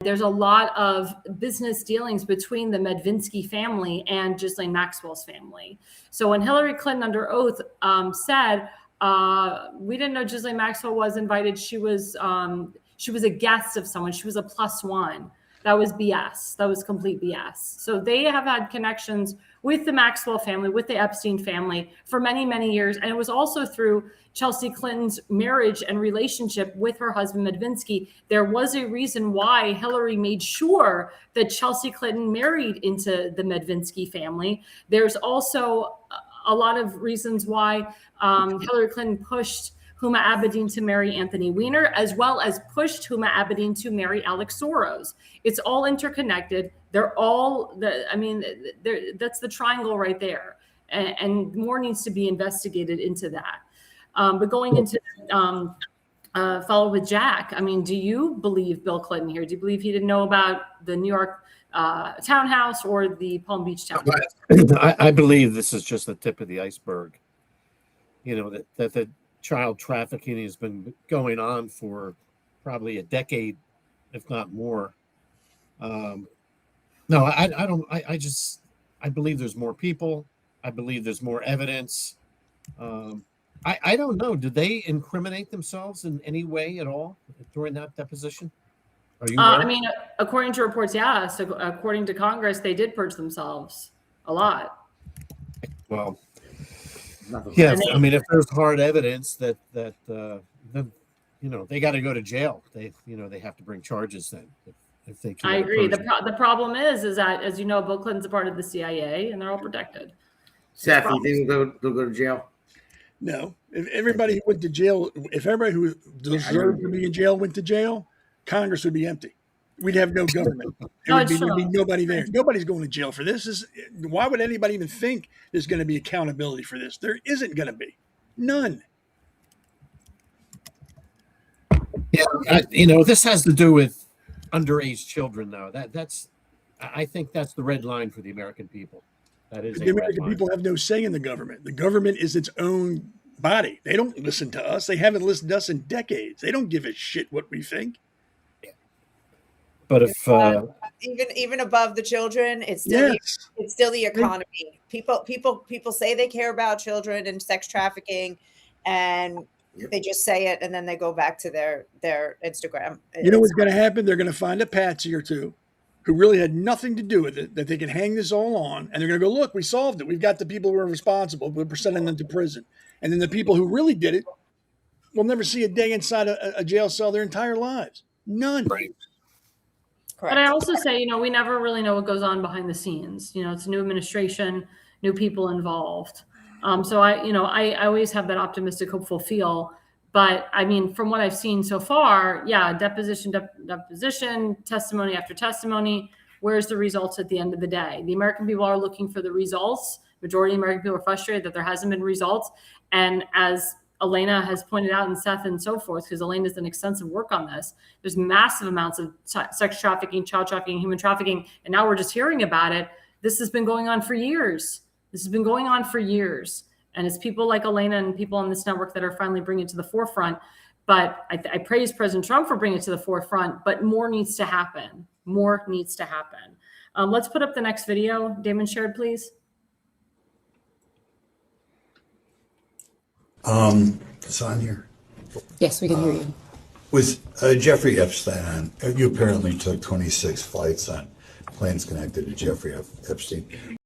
There's a lot of business dealings between the Miedzynski family and Ghislaine Maxwell's family. So when Hillary Clinton under oath said, we didn't know Ghislaine Maxwell was invited, she was a guest of someone, she was a +1. That was BS. That was complete BS. So they have had connections with the Maxwell family, with the Epstein family for many, many years. And it was also through Chelsea Clinton's marriage and relationship with her husband, Miedzynski. There was a reason why Hillary made sure that Chelsea Clinton married into the Miedzynski family. There's also a lot of reasons why Hillary Clinton pushed Huma Abedin to marry Anthony Weiner, as well as pushed Huma Abedin to marry Alex Soros. It's all interconnected. They're all, that's the triangle right there. And more needs to be investigated into that. But going into follow with Jack, I mean, do you believe Bill Clinton here? Do you believe he didn't know about the New York townhouse or the Palm Beach townhouse? I believe this is just the tip of the iceberg. You know, that the child trafficking has been going on for probably a decade, if not more. No, I believe there's more people. I believe there's more evidence. I don't know. Did they incriminate themselves in any way at all during that deposition? Are you I mean, according to reports, yes. According to Congress, they did purge themselves a lot. Well, yeah. I mean, if there's hard evidence that then, you know, they got to go to jail. They have to bring charges then. If they can. I agree. The problem is that, as you know, Bill Clinton's a part of the CIA, and they're all protected. Seth, you think they'll go to jail? No. If everybody who went to jail, if everybody who deserved to be in jail went to jail, Congress would be empty. We'd have no government. There'd be nobody there. Nobody's going to jail for this. Why would anybody even think there's going to be accountability for this? There isn't going to be. None. Yeah, this has to do with underage children, though. I think that's the red line for the American people. That is. The American people have no say in the government. The government is its own body. They don't listen to us. They haven't listened to us in decades. They don't give a shit what we think. But if even above the children, it's still the economy. People say they care about children and sex trafficking, and they just say it, and then they go back to their Instagram. You know what's going to happen? They're going to find a patsy or two who really had nothing to do with it, that they can hang this all on, and they're going to go, look, we solved it. We've got the people who are responsible, but we're sending them to prison. And then the people who really did it will never see a day inside a jail cell their entire lives. None. Right. Correct. But I also say, we never really know what goes on behind the scenes. It's a new administration, new people involved. So I always have that optimistic, hopeful feel. But I mean, from what I've seen so far, yeah, deposition, testimony after testimony. Where's the results at the end of the day? The American people are looking for the results. Majority of American people are frustrated that there hasn't been results. And as Elena has pointed out, and Seth and so forth, because Elena's done extensive work on this, there's massive amounts of sex trafficking, child trafficking, human trafficking, and now we're just hearing about it. This has been going on for years. And it's people like Elena and people on this network that are finally bringing it to the forefront. But I praise President Trump for bringing it to the forefront, but more needs to happen. Let's put up the next video. Damon shared, please. It's on here. Yes, we can hear you. With Jeffrey Epstein on, you apparently took 26 flights on planes connected to Jeffrey Epstein.